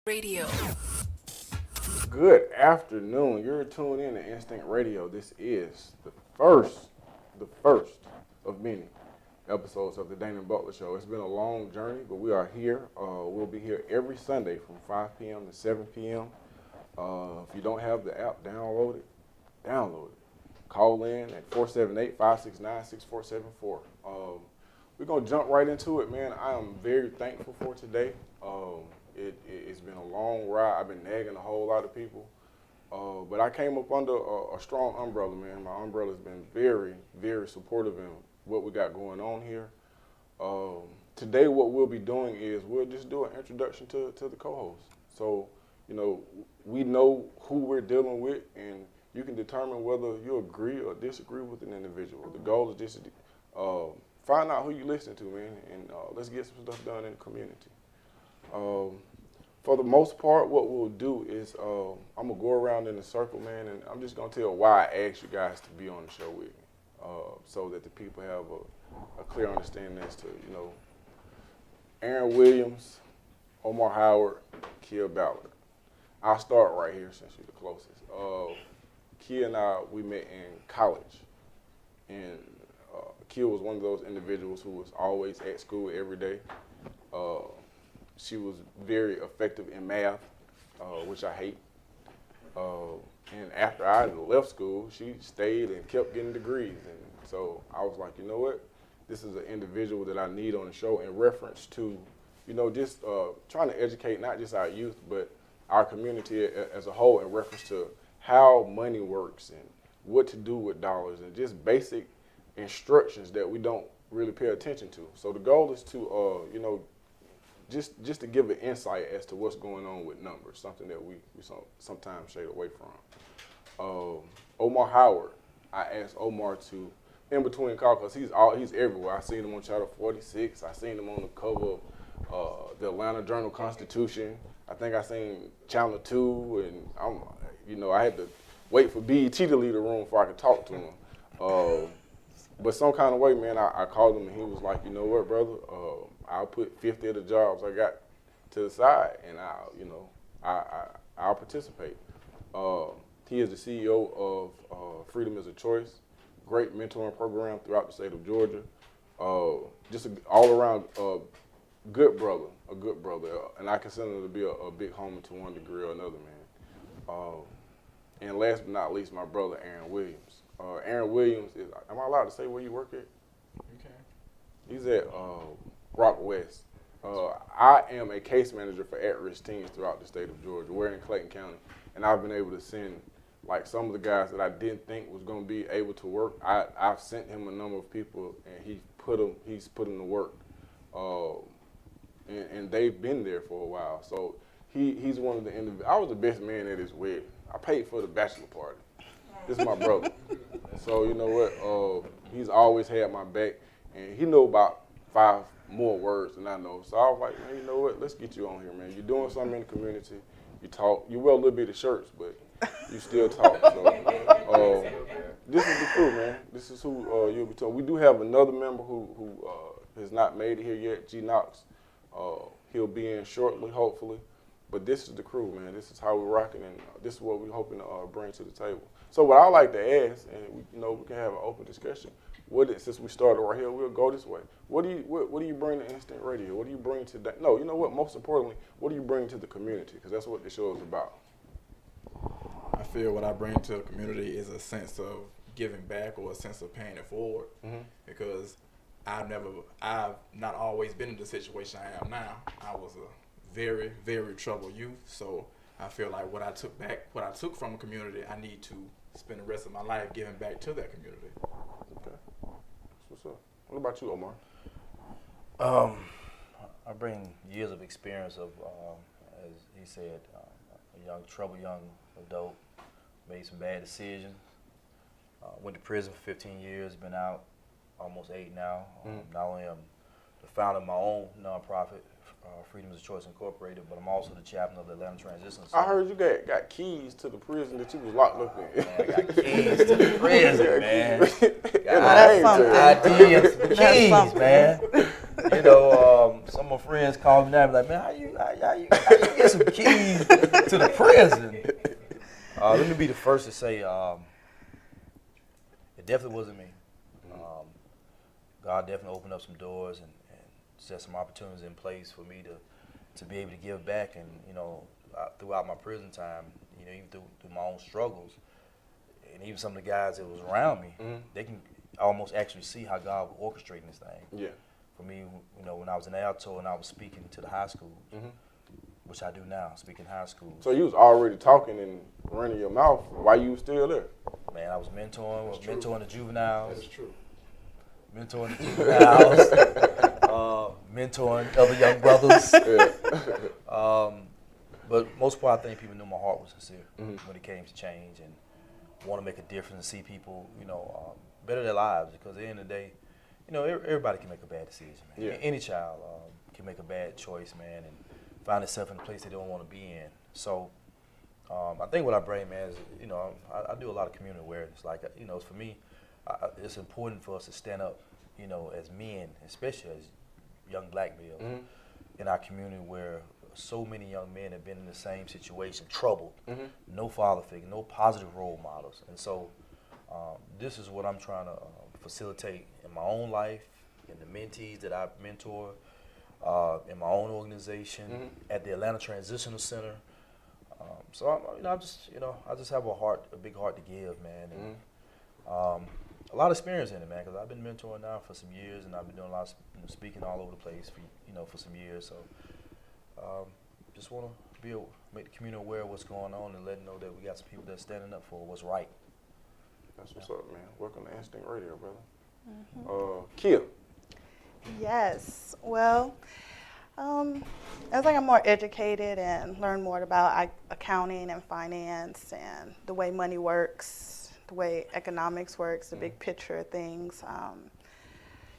Radio. Good afternoon. You're tuned in to Instinct Radio. This is the first of many episodes of the Dainhen Butler Show. It's been a long journey, but we are here. We'll be here every Sunday from 5 p.m. to 7 p.m. If you don't have the app, download it. Call in at 478-569-6474. We're going to jump right into it, man. I am very thankful for today. It's been a long ride. I've been nagging a whole lot of people. But I came up under a strong umbrella, man. My umbrella's been very, very supportive in what we got going on here. Today what we'll be doing is we'll just do an introduction to the co-host. So, we know who we're dealing with, and you can determine whether you agree or disagree with an individual. The goal is just to find out who you listen to, man, and let's get some stuff done in the community. For the most part, what we'll do is I'm going to go around in a circle, man, and I'm just going to tell why I asked you guys to be on the show with me, so that the people have a clear understanding as to, Aaron Williams, Omar Howard, Kia Ballard. I'll start right here since you're the closest. Kia and I, we met in college, and Kia was one of those individuals who was always at school every day. She was very effective in math, which I hate. And after I left school, she stayed and kept getting degrees. And so I was like, you know what? This is an individual that I need on the show in reference to, just trying to educate not just our youth, but our community as a whole in reference to how money works and what to do with dollars and just basic instructions that we don't really pay attention to. So the goal is to, just to give an insight as to what's going on with numbers, something that we sometimes shade away from. Omar Howard, I asked Omar to, in between calls, because he's everywhere. I seen him on Channel 46. I seen him on the cover of the Atlanta Journal-Constitution. I think I seen Channel 2, and I had to wait for BET to leave the room before I could talk to him. But some kind of way, man, I called him and he was like, you know what, brother, I'll put 50 of the jobs I got to the side and I'll participate. He is the CEO of Freedom is a Choice, great mentoring program throughout the state of Georgia. Just an all-around good brother, and I consider him to be a big homie to one degree or another, man. And last but not least, my brother, Aaron Williams. Aaron Williams is, am I allowed to say where you work at? You can. He's at Rock West. I am a case manager for at-risk teens throughout the state of Georgia. We're in Clayton County, and I've been able to send some of the guys that I didn't think was going to be able to work. I've sent him a number of people, and he's put them to work, and they've been there for a while. So he's one of the individuals. I was the best man at his wedding. I paid for the bachelor party. This is my brother. So you know what? He's always had my back, and he know about 5 more words than I know. So I was like, man, you know what? Let's get you on here, man. You're doing something in the community. You talk. You wear a little bit of shirts, but you still talk. So this is the crew, man. This is who you'll be talking. We do have another member who has not made it here yet, Knox. He'll be in shortly, hopefully. But this is the crew, man. This is how we're rocking, and this is what we're hoping to bring to the table. So what I like to ask, and we can have an open discussion. Since we started right here, we'll go this way. What do you bring to Instinct Radio? What do you bring to that? No, you know what? Most importantly, what do you bring to the community? Because that's what the show is about. I feel what I bring to the community is a sense of giving back or a sense of paying it forward. Mm-hmm. Because I've not always been in the situation I am now. I was a very, very troubled youth. So I feel like what I took from the community, I need to spend the rest of my life giving back to that community. Okay. What's up? What about you, Omar? I bring years of experience of, as he said, a troubled young adult, made some bad decisions, went to prison for 15 years, been out almost 8 now. Not only am the founder of my own nonprofit, Freedom is a Choice Incorporated, but I'm also the chaplain of the Atlanta Transition Center. I heard you got keys to the prison that you was locked up in. Man, I got keys to the prison, man. Got ID and some keys, man. You know, some of my friends call me now and be like, man, how you get some keys to the prison? Let me be the first to say, it definitely wasn't me. God definitely opened up some doors and set some opportunities in place for me to be able to give back. And, you know, throughout my prison time, you know, even through my own struggles, and even some of the guys that was around me, they can almost actually see how God was orchestrating this thing. Yeah. For me, you know, when I was in Alto and I was speaking to the high schools, which I do now, speaking high schools. So you was already talking and running your mouth while you was still there? Man, I was mentoring the juveniles. That's true. Mentoring the juveniles, mentoring other young brothers. But most part, I think people knew my heart was sincere when it came to change and want to make a difference and see people, you know, better their lives. Because at the end of the day, you know, everybody can make a bad decision, man. Yeah. Any child can make a bad choice, man, and find itself in a place they don't want to be in. So I think what I bring, man, is, you know, I do a lot of community awareness. Like, you know, for me, it's important for us to stand up, you know, as men, especially as young black males in our community where so many young men have been in the same situation, troubled, no father figure, no positive role models. And so this is what I'm trying to facilitate in my own life, in the mentees that I mentor, in my own organization, at the Atlanta Transitional Center. So I just have a big heart to give, man. And, a lot of experience in it, man, because I've been mentoring now for some years, and I've been doing a lot of speaking all over the place for some years. So just want to make the community aware of what's going on and let them know that we got some people that's standing up for what's right. That's what's up, man. Welcome to Instinct Radio, brother. Kia. Yes. Well, as I got more educated and learn more about accounting and finance and the way money works, the way economics works, the big picture of things.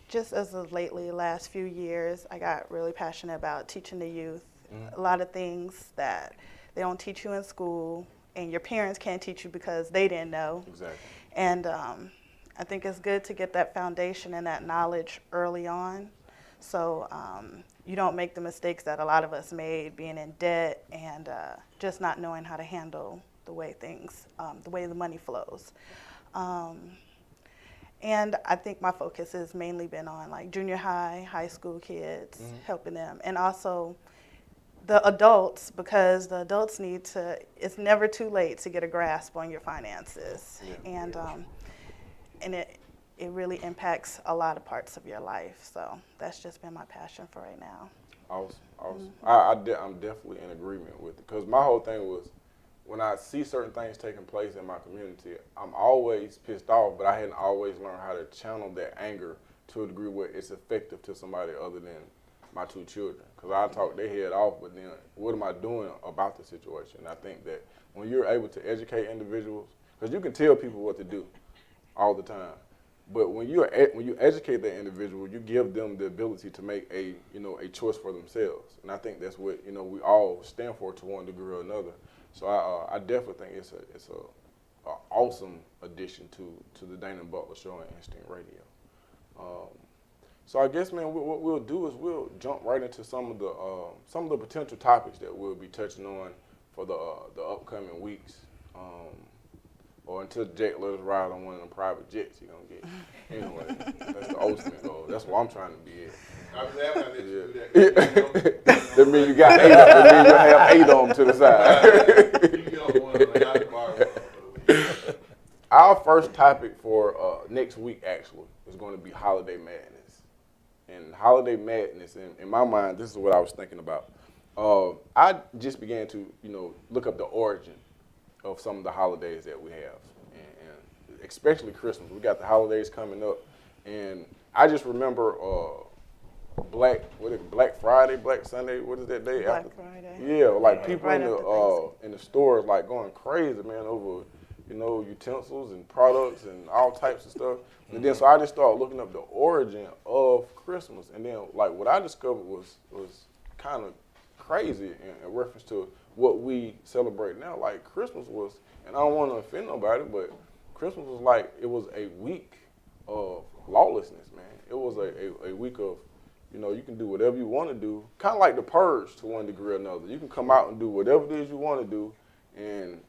Just as of lately, last few years, I got really passionate about teaching the youth a lot of things that they don't teach you in school, and your parents can't teach you because they didn't know. Exactly. And I think it's good to get that foundation and that knowledge early on, so you don't make the mistakes that a lot of us made, being in debt and just not knowing how to handle the way the way the money flows. And I think my focus has mainly been on like junior high school kids, helping them. And also the adults, because the adults it's never too late to get a grasp on your finances. Yeah. And it really impacts a lot of parts of your life. So that's just been my passion for right now. Awesome. I'm definitely in agreement with it, because my whole thing was, when I see certain things taking place in my community, I'm always pissed off, but I hadn't always learned how to channel that anger to a degree where it's effective to somebody other than my two children. Because I talk their head off, but then what am I doing about the situation? And I think that when you're able to educate individuals, because you can tell people what to do all the time, but when you educate that individual, you give them the ability to make a choice for themselves. And I think that's what we all stand for to one degree or another. So I definitely think it's a awesome addition to the Dainhen Butler Show and Instinct Radio. So I guess, man, what we'll do is we'll jump right into some of the potential topics that we'll be touching on for the upcoming weeks. Or until Jack let us ride on one of them private jets you're gonna get. Anyway, that's the ultimate goal. That's what I'm trying to be at. I was glad I let you do that. That means you got 8 of them. That means you have 8 of them to the side. You get on one, like, I borrow. Our first topic for next week, actually, is going to be holiday madness. And holiday madness, in my mind, this is what I was thinking about. I just began to, look up the origin of some of the holidays that we have, and especially Christmas. We got the holidays coming up, and I just remember Black Friday, Black Sunday. What is that day? Black Friday. Yeah, like people right in the stores like going crazy, man, over utensils and products and all types of stuff. And then so I just started looking up the origin of Christmas, and then like what I discovered was kind of crazy in reference to what we celebrate now. Like Christmas was, and I don't want to offend nobody, but Christmas was like, it was a week of lawlessness, man. It was a week of, You know, you can do whatever you want to do, kind of like the purge to one degree or another. You can come out and do whatever it is you want to do, and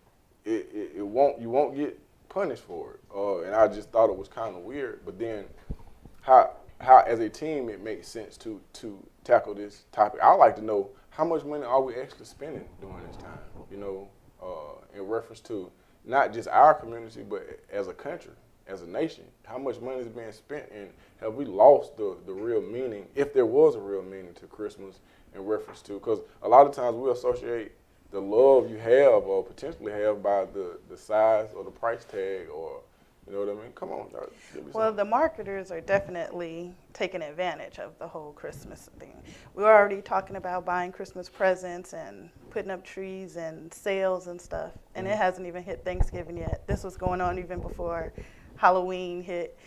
you won't get punished for it. And I just thought it was kind of weird. But then, how as a team it makes sense to tackle this topic. I like to know how much money are we actually spending during this time. You know, in reference to not just our community, but as a country, as a nation, how much money is being spent, and have we lost the real meaning, if there was a real meaning to Christmas in reference to, because a lot of times we associate the love you have or potentially have by the size or the price tag, or, you know what I mean? Come on. Give me Well, something. the marketers are definitely taking advantage of the whole Christmas thing. We were already talking about buying Christmas presents and putting up trees and sales and stuff, and it hasn't even hit Thanksgiving yet. This was going on even before Halloween hit.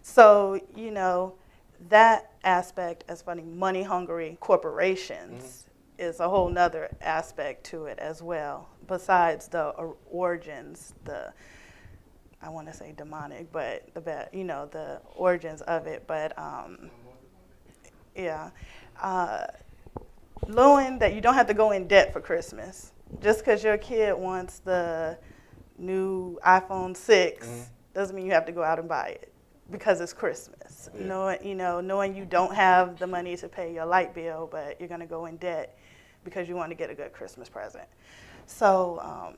So, you know, that aspect, as funny, money-hungry corporations is a whole nother aspect to it as well, besides the origins, I want to say demonic, but the origins of it. But knowing that you don't have to go in debt for Christmas, just because your kid wants the new iPhone 6 doesn't mean you have to go out and buy it because it's Christmas. Yeah. Knowing you don't have the money to pay your light bill, but you're going to go in debt because you want to get a good Christmas present. So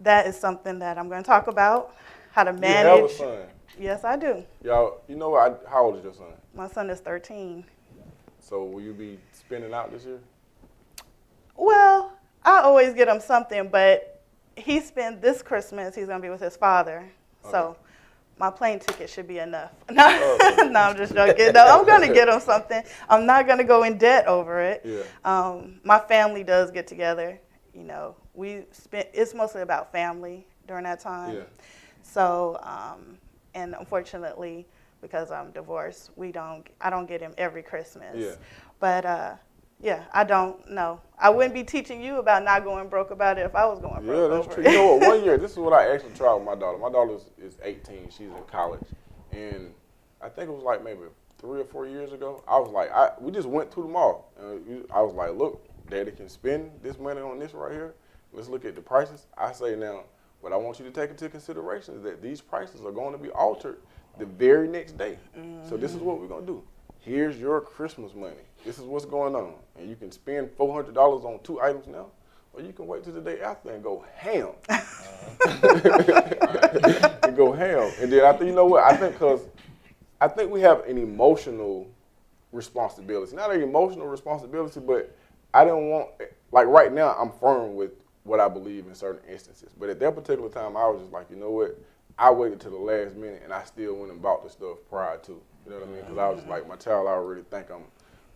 that is something that I'm going to talk about, how to manage. You have a son. Yes, I do. Y'all, you know what? How old is your son? My son is 13. So will you be spending out this year? Well, I always get him something, but he spent this Christmas, he's going to be with his father. Okay. So my plane ticket should be enough. No, I'm just joking. No, I'm going to get him something. I'm not going to go in debt over it. Yeah. My family does get together. You know, it's mostly about family during that time. Yeah. So, and unfortunately, because I'm divorced, I don't get him every Christmas. Yeah. But yeah, I don't know. I wouldn't be teaching you about not going broke about it if I was going broke. Yeah, that's over true. it. You know what? One year, this is what I actually tried with my daughter. My daughter is 18. She's in college. And I think it was like maybe 3 or 4 years ago. I was like, we just went to the mall. I was like, look, Daddy can spend this money on this right here. Let's look at the prices. I say now, what I want you to take into consideration is that these prices are going to be altered the very next day. So this is what we're going to do. Here's your Christmas money. This is what's going on. And you can spend $400 on 2 items now, or you can wait till the day after and go ham. And go ham. And then you know what? I think we have an emotional responsibility. Not an emotional responsibility, but I don't want, like right now, I'm firm with what I believe in certain instances. But at that particular time, I was just like, you know what? I waited till the last minute, and I still went and bought the stuff prior to. You know what I mean? Because I was just like, my child, I already think I'm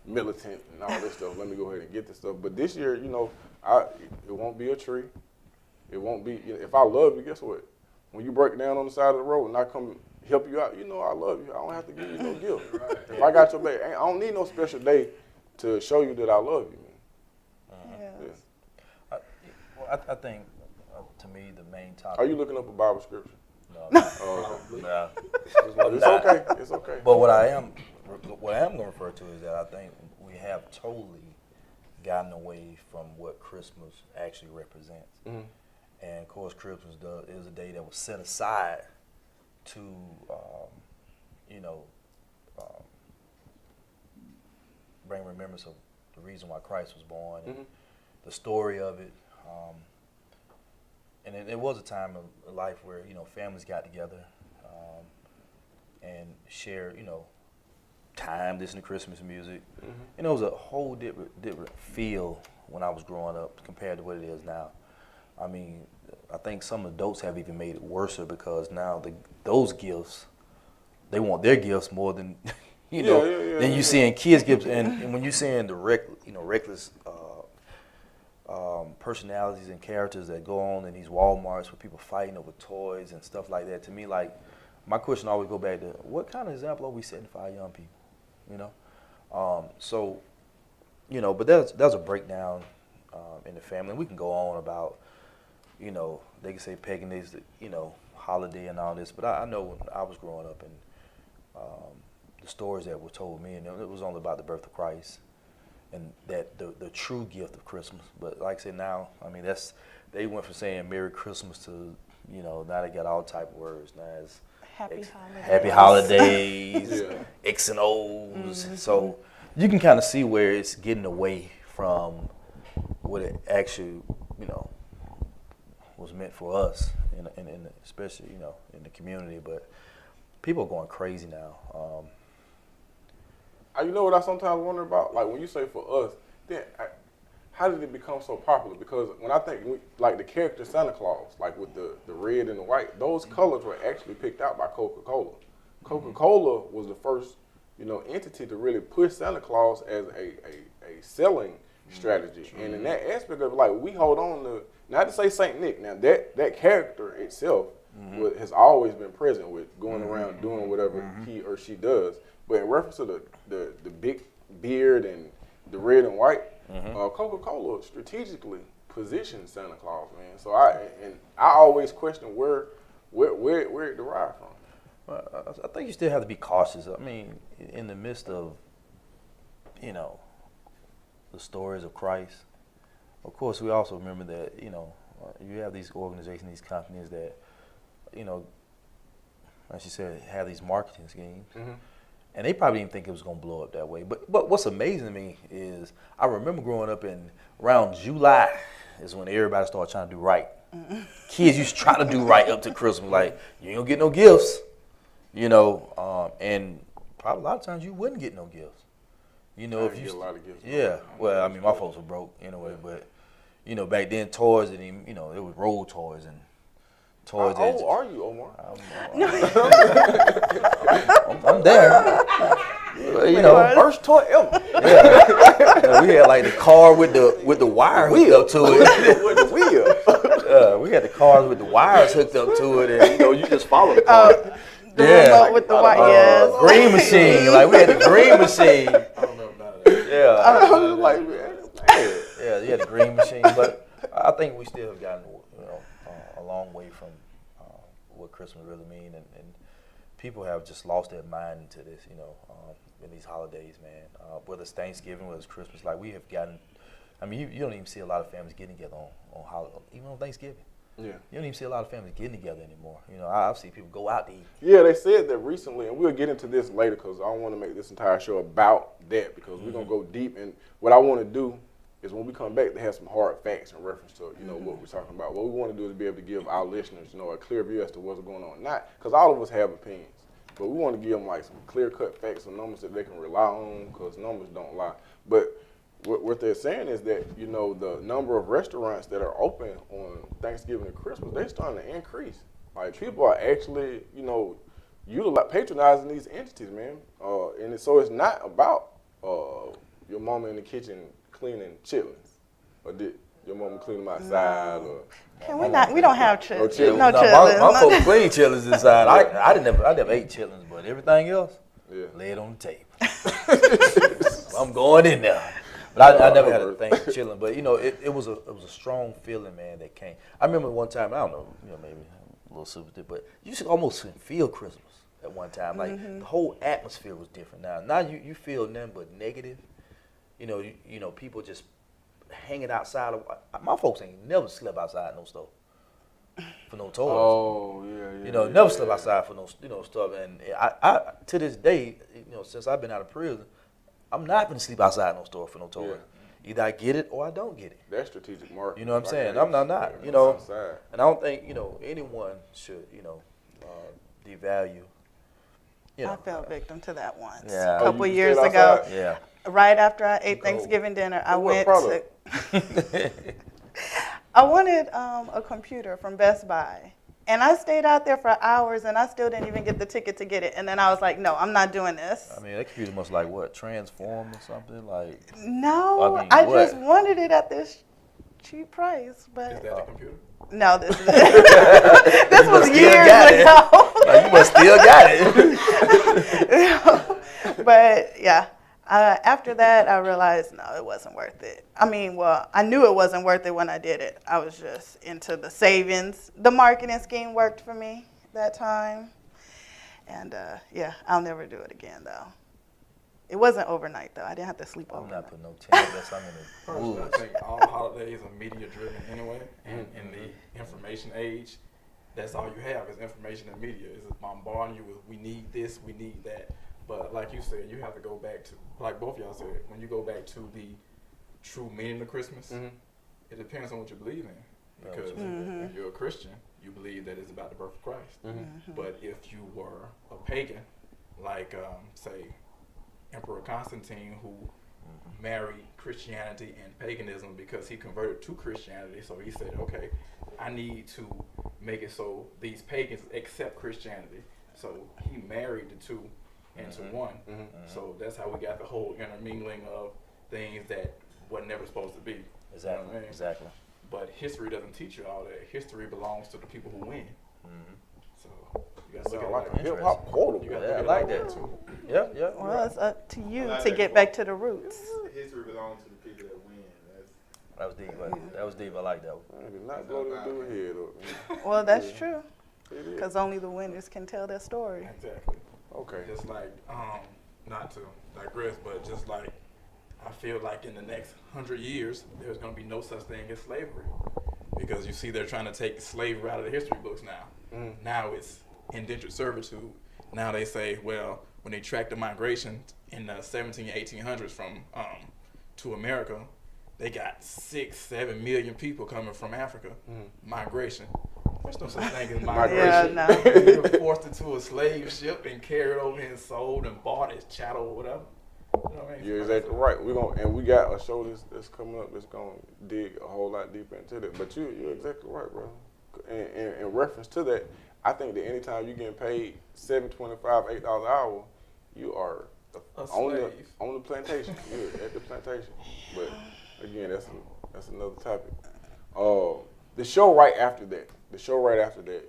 militant and all this stuff. Let me go ahead and get this stuff. But this year, you know, it won't be a tree. It won't be, if I love you, guess what? When you break down on the side of the road and I come help you out, you know I love you. I don't have to give you no gift. Right. If I got your back, I don't need no special day to show you that I love you, man. Yes. Yeah. I think, to me, the main topic. Are you looking up a Bible scripture? No. Oh, okay. Nah. It's okay. It's okay. But what I am going to refer to is that I think we have totally gotten away from what Christmas actually represents. Mm-hmm. And of course, Christmas is a day that was set aside to, bring remembrance of the reason why Christ was born, and the story of it. And it was a time of life where, families got together and shared, time, listening to Christmas music. And it was a whole different feel when I was growing up compared to what it is now. I mean, I think some adults have even made it worse because now those gifts, they want their gifts more than, than you seeing kids' gifts. And when you're seeing the reckless personalities and characters that go on in these Walmarts with people fighting over toys and stuff like that, to me, like, my question always go back to, what kind of example are we setting for our young people, but there's a breakdown in the family. And we can go on about, they can say paganism, holiday and all this, but I know when I was growing up and, the stories that were told me, and it was only about the birth of Christ and that the true gift of Christmas. But like I said, now, I mean, they went from saying Merry Christmas to, now they got all type of words. Now it's Happy Holidays, X and O's. So you can kind of see where it's getting away from what it actually, was meant for us, and especially, in the community. But people are going crazy now. You know what I sometimes wonder about? Like when you say for us, then how did it become so popular? Because when I think like the character Santa Claus, like with the red and the white, those colors were actually picked out by Coca-Cola. Coca-Cola was the first, entity to really push Santa Claus as a selling strategy. And in that aspect of it, like we hold on to, not to say Saint Nick, now that character itself has always been present with going around doing whatever he or she does. But in reference to the big beard and the red and white, Coca-Cola strategically positioned Santa Claus, man. So I always question where it derived from. Well, I think you still have to be cautious. I mean, in the midst of, the stories of Christ, of course, we also remember that, you have these organizations, these companies that, as you said, have these marketing schemes. And they probably didn't think it was going to blow up that way. But what's amazing to me is I remember growing up around July is when everybody started trying to do right. Kids used to try to do right up to Christmas. Like, you ain't going to get no gifts, and probably a lot of times you wouldn't get no gifts. If you get a lot of gifts. Yeah. Well, I mean, my folks were broke anyway. But, back then toys, and it was roll toys and toys. How old are you, Omar? I'm there. First toy ever. Yeah. We had like the car with the wire hooked up to it. With the wheel. We had the cars with the wires hooked up to it, and you just follow the car. The remote with the wire, yes. Green machine. Like we had the green machine. I don't know about it. Yeah. I was like, man. Yeah, you had the green machine, but I think we still have gotten a long way from what Christmas really means, and people have just lost their mind to this, in these holidays, man. Whether it's Thanksgiving, whether it's Christmas, like we have gotten. I mean, you don't even see a lot of families getting together on holiday, even on Thanksgiving. Yeah. You don't even see a lot of families getting together anymore. I've seen people go out to eat. Yeah, they said that recently, and we'll get into this later because I don't want to make this entire show about that because we're going to go deep. And what I want to do is when we come back to have some hard facts in reference to, what we're talking about. What we want to do is be able to give our listeners, a clear view as to what's going on. Not because all of us have opinions, but we want to give them like some clear-cut facts and numbers that they can rely on because numbers don't lie. But what they're saying is that, the number of restaurants that are open on Thanksgiving and Christmas, they're starting to increase. Like, people are actually, patronizing these entities, man. And so it's not about your mama in the kitchen cleaning chitlins. Or did your mama clean them outside? Or Can we not? We don't have chitlins. chitlins. No My chitlins. folks clean chitlins inside. I never ate chitlins, but everything else, lay it on the table. I'm going in there. But I never had a thing for chilling. But it was a strong feeling, man, that came. I remember one time, I don't know, maybe a little superstition, but you should almost feel Christmas at one time. Like the whole atmosphere was different. Now you feel nothing but negative. People just hanging outside. My folks ain't never slept outside no store for no toys. Oh yeah. Never slept outside for no stuff. And I to this day, since I've been out of prison, I'm not going to sleep outside no store for no toys. Yeah. Either I get it or I don't get it. That's strategic marketing. You know what I'm saying? I'm not. Outside. And I don't think anyone should devalue. I fell victim to that once. Yeah. A couple you years stayed ago. outside? Yeah. Right after I ate Thanksgiving dinner, I What went product? to. I wanted a computer from Best Buy. And I stayed out there for hours, and I still didn't even get the ticket to get it. And then I was like, no, I'm not doing this. I mean, that computer must transform or something like. No, I mean, I what? just wanted it at this cheap price. But Is that the computer? no, this was years ago. Like, you must still got it. But yeah, after that, I realized no, it wasn't worth it. I mean, well, I knew it wasn't worth it when I did it. I was just into the savings. The marketing scheme worked for me that time. And yeah, I'll never do it again though. It wasn't overnight though. I didn't have to sleep I'm overnight. not putting no tent unless I'm in the Personally, woods. I think all holidays are media driven anyway, and in the information age, that's all you have is information and media. Is bombarding you with we need this, we need that. But like you said, you have to go back to, like both y'all said, when you go back to the true meaning of Christmas, it depends on what you believe in. Because if you're a Christian, you believe that it's about the birth of Christ. But if you were a pagan, like say Emperor Constantine, who married Christianity and paganism because he converted to Christianity, so he said, okay, I need to make it so these pagans accept Christianity. So he married the two into one. So that's how we got the whole intermingling of things that were never supposed to be. Exactly. You know what I mean? Exactly. But history doesn't teach you all that. History belongs to the people who win. So you got to look Sound at like it a like hip hop quote. You gotta Yeah, look I at it like that. too. Yep, yep. Well, it's up to you I like to that get quote. back to the roots. History belongs to the people that win. That's That was deep. That was deep. I like that one. I did not blow this dude head up, man. Well, that's true. It is. Because only the winners can tell their story. Exactly. Okay. Just like, not to digress, but just like, I feel like in the next 100 years, there's going to be no such thing as slavery. Because you see, they're trying to take slavery out of the history books now. Now it's indentured servitude. Now they say, well, when they tracked the migration in the 1800s from to America, they got 6-7 million people coming from Africa. Migration. There's no such thing as migration. Yeah, no. You're forced into a slave ship and carried over and sold and bought as chattel or whatever. You know what I mean? You're exactly right. We got a show that's coming up that's gonna dig a whole lot deeper into that. But you're exactly right, bro. And in reference to that, I think that anytime you're getting paid $7.25, $8 an hour, you are A on slave. the plantation. You're at the plantation. But again, that's another topic. The show right after that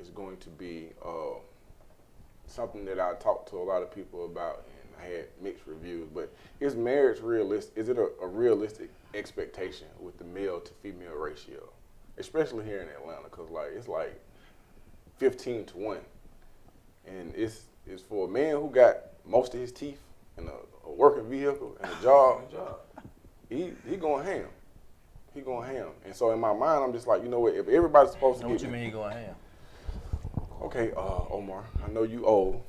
is going to be something that I talked to a lot of people about, and I had mixed reviews. But is marriage realistic? Is it a realistic expectation with the male to female ratio, especially here in Atlanta? Because it's like 15-1, and it's for a man who got most of his teeth in a working vehicle and a job. He going ham. He going ham. And so in my mind, I'm just like, you know what? If everybody's supposed to What get you mean you going ham? Okay, Omar, I know you old.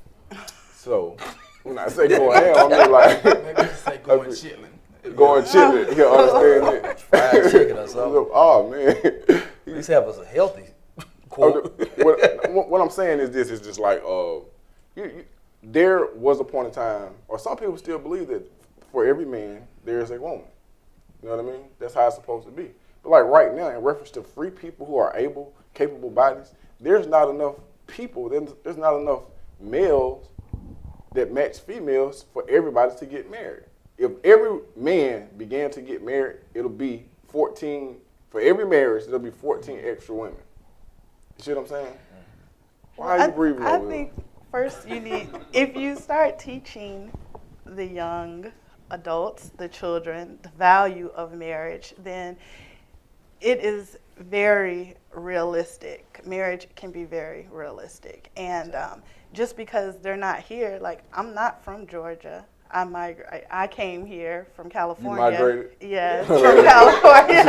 So when I say going ham, I mean like Maybe you say going chitlin. going chitlin. He'll understand that. Fried chicken or something. Oh man. At least have us a healthy quote. What I'm saying is this: is just like there was a point in time, or some people still believe that for every man there is a woman. You know what I mean? That's how it's supposed to be. But like right now, in reference to free people who are able, capable bodies, there's not enough people. There's not enough males that match females for everybody to get married. If every man began to get married, it'll be 14. For every marriage, there'll be 14 extra women. You see what I'm saying? Why are you breathing I over think first you need, if you start teaching the young adults, the children, the value of marriage, then it is very realistic. Marriage can be very realistic. And just because they're not here, like I'm not from Georgia. I came here from California. migrated? Yes, from California.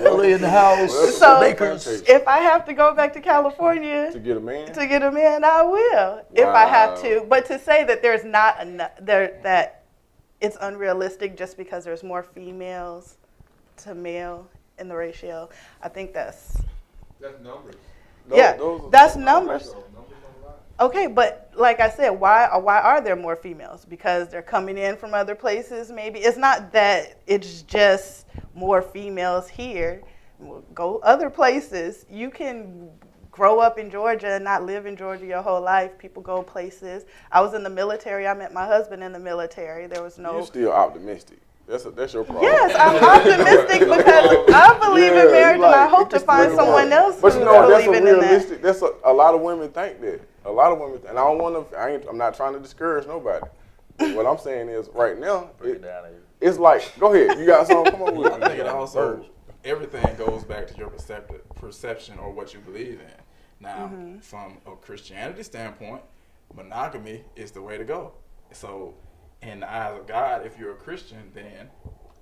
Early in the house. So Lakers. if I have to go back to California To get a man? to get a man, I will if I have to. But to say that there's not enough, that it's unrealistic just because there's more females to male in the ratio, I think that's numbers. that's numbers. So numbers don't lie. Okay, but like I said, why are there more females? Because they're coming in from other places, maybe. It's not that it's just more females here. Go other places. You can grow up in Georgia and not live in Georgia your whole life. People go places. I was in the military. I met my husband in the military. There was no... You're still optimistic. That's your problem. Yes, I'm optimistic because I believe in marriage and I hope to find someone else But who's you know, that's a believing in that. realistic. That's a lot of women think that. A lot of women, and I don't want to. I'm not trying to discourage nobody. What I'm saying is, right now, Break it down here. it's like, go ahead. You got something? Come on with I think it. it also, everything goes back to your perception or what you believe in. Now, from a Christianity standpoint, monogamy is the way to go. So, in the eyes of God, if you're a Christian, then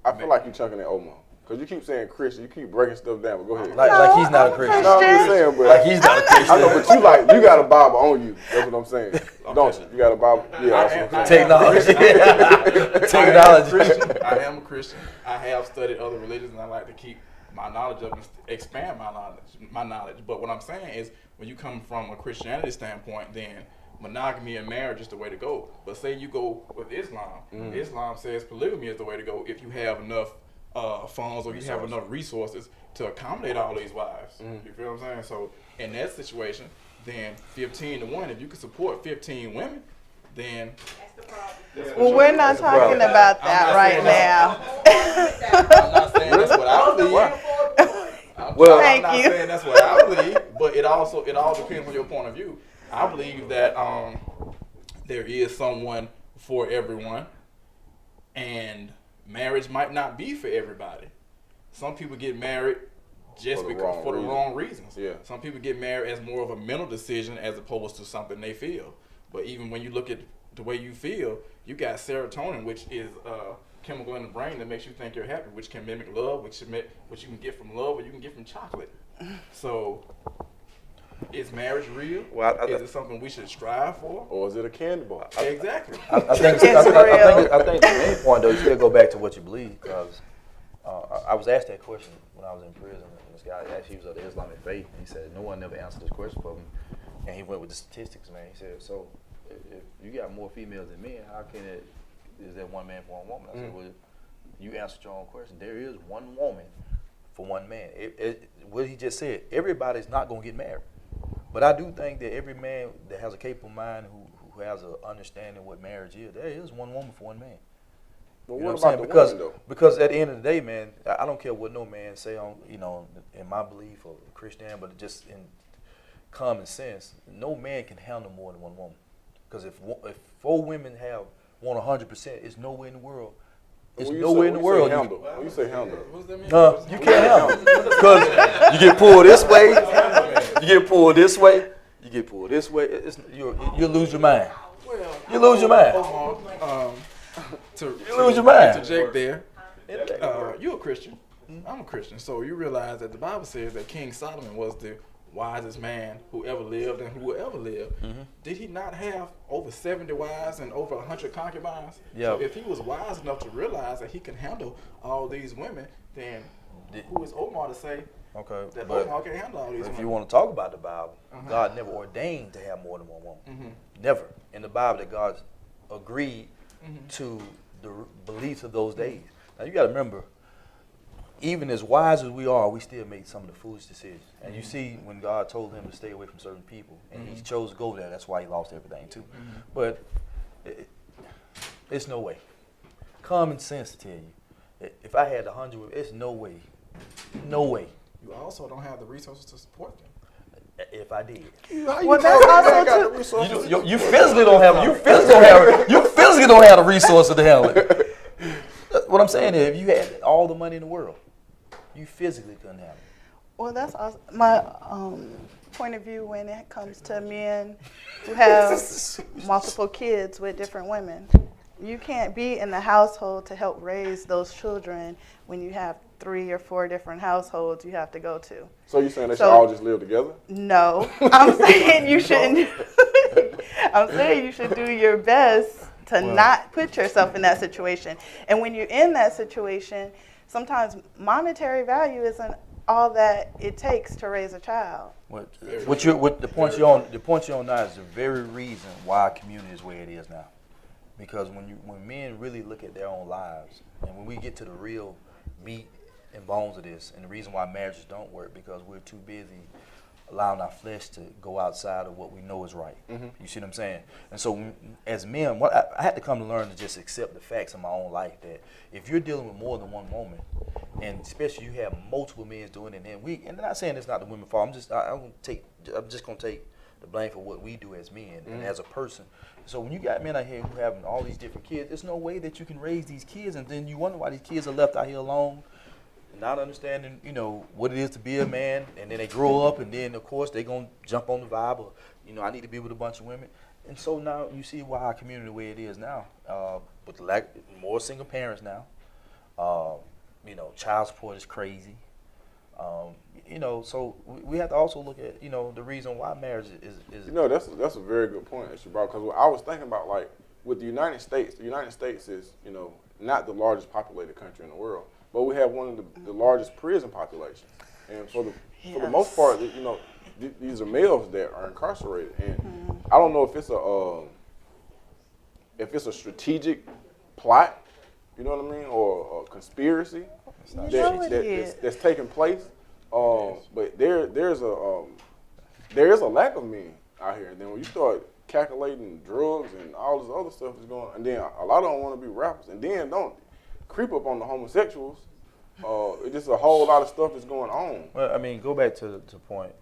I feel like you're chunking at Omar. Because you keep saying Christian, you keep breaking stuff down, but go ahead. Like he's not a I'm Christian. No, I'm just saying, but Like he's not a Christian. I know, but you got a Bible on you. That's what I'm saying. Don't you? You got a Bible? Yeah, that's what I'm saying. Technology. Technology. I am a Christian. I have studied other religions, and I like to keep my knowledge up and expand my knowledge. But what I'm saying is, when you come from a Christianity standpoint, then monogamy and marriage is the way to go. But say you go with Islam. Islam says polygamy is the way to go if you have enough funds or you have enough resources to accommodate all these wives. You feel what I'm saying? So in that situation, then 15 to 1, if you can support 15 women, then Well, we're not talking about that right now. I'm not saying that's what I believe. Well, Thank I'm not you. saying that's what I believe, but it all depends on your point of view. I believe that there is someone for everyone, and marriage might not be for everybody. Some people get married just because for the wrong reasons. Yeah. Some people get married as more of a mental decision as opposed to something they feel. But even when you look at the way you feel, you got serotonin, which is chemical in the brain that makes you think you're happy, which can mimic love, which you can get from love or you can get from chocolate. So, is marriage real? Well, is it something we should strive for? Or is it a candy bar? Exactly. I think the main point though, you still go back to what you believe, because I was asked that question when I was in prison. And this guy actually was of the Islamic faith, and he said no one never answered this question for me, and he went with the statistics, man. He said, so if you got more females than men, how can it is there one man for one woman? I said, well, you answered your own question. There is one woman for one man. What he just said, everybody's not going to get married. But I do think that every man that has a capable mind who has an understanding of what marriage is, there is one woman for one man. But You know what what I'm about the saying? women, though? Because at the end of the day, man, I don't care what no man say on, in my belief or Christian, but just in common sense, no man can handle more than one woman. Because if 4 women want 100%, it's nowhere in the world. It's nowhere in the world. When you say handle, What does that mean? You can't handle it. Because you get pulled this way, you get pulled this way, you get pulled this way. You'll lose your mind. You lose your mind. You lose your mind. Interject there. You're a Christian. I'm a Christian. So you realize that the Bible says that King Solomon was the wisest man who ever lived and who will ever live. Did he not have over 70 wives and over 100 concubines? Yeah. So if he was wise enough to realize that he can handle all these women, then who is Omar to say that Omar can handle all these women? If you want to talk about the Bible, God never ordained to have more than one woman. Never. In the Bible that God agreed to the beliefs of those days. Now you got to remember, even as wise as we are, we still make some of the foolish decisions. And you see when God told him to stay away from certain people, and he chose to go there, that's why he lost everything too. But it's no way. Common sense to tell you, if I had 100 women, it's no way. No way. You also don't have the resources to support them. If I did. Well, that's also too. You physically don't have you physically don't have the resources to handle it. What I'm saying is, if you had all the money in the world, you physically couldn't handle it. Well, that's also my point of view when it comes to men who have multiple kids with different women. You can't be in the household to help raise those children when you have 3 or 4 different households you have to go to. So you're saying they should all just live together? No, I'm saying you shouldn't. I'm saying you should do your best to not put yourself in that situation. And when you're in that situation, sometimes monetary value isn't all that it takes to raise a child. The point you're on now is the very reason why our community is where it is now. Because when men really look at their own lives, and when we get to the real meat and bones of this, and the reason why marriages don't work, because we're too busy allowing our flesh to go outside of what we know is right. You see what I'm saying? And so as men, I had to come to learn to just accept the facts of my own life, that if you're dealing with more than one woman, and especially you have multiple men doing it, and I'm not saying it's not the women's fault, I'm just going to take the blame for what we do as men and as a person. So when you got men out here who having all these different kids, there's no way that you can raise these kids, and then you wonder why these kids are left out here alone, not understanding, what it is to be a man, and then they grow up, and then of course they gonna jump on the vibe of, I need to be with a bunch of women. And so now you see why our community the way it is now, with more single parents now. You know, child support is crazy. You know, so we have to also look at, you know, the reason why marriage is. You know, that's a very good point that you brought, because I was thinking about, like, with the United States is, you know, not the largest populated country in the world, but we have one of the largest prison populations. And for the most part, you know, these are males that are incarcerated. And I don't know if it's a strategic plot, you know what I mean, or a conspiracy that's taking place. But there is a lack of men out here. And then when you start calculating drugs and all this other stuff is going on, and then a lot of them want to be rappers, and then don't creep up on the homosexuals. It's just a whole lot of stuff that's going on. Well, I mean, go back to the point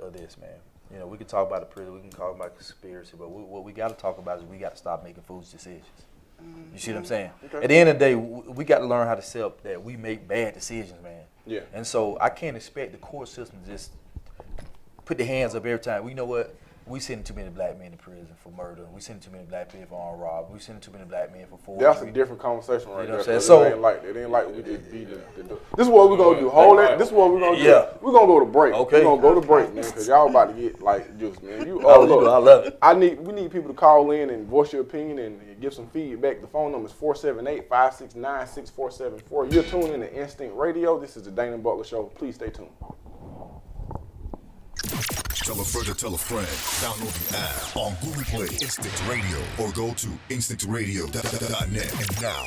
of this, man. You know, we can talk about the prison, we can talk about conspiracy, but what we got to talk about is we got to stop making foolish decisions. You see what I'm saying? Okay. At the end of the day, we got to learn how to accept that we make bad decisions, man. Yeah. And so I can't expect the court system to just put their hands up every time. We know what? We send too many black men to prison for murder. We send too many black men for armed robbery. We send too many black men for forgery. That's a different conversation right You know what there. I'm saying? It ain't like we just beat it. This is what we're going to do. Hold it. This is what we're going to do. Yeah. We're going to go to break. Okay. We're going to go to break, man, because y'all about to get, like, juice, man. I love it. We need people to call in and voice your opinion and give some feedback. The phone number is 478-569-6474. You're tuned in to Instinct Radio. This is the Dainhen Butler Show. Please stay tuned. Tell a friend to tell a friend. Download the app on Google Play, Instinct Radio, or go to instinctradio.net. And now,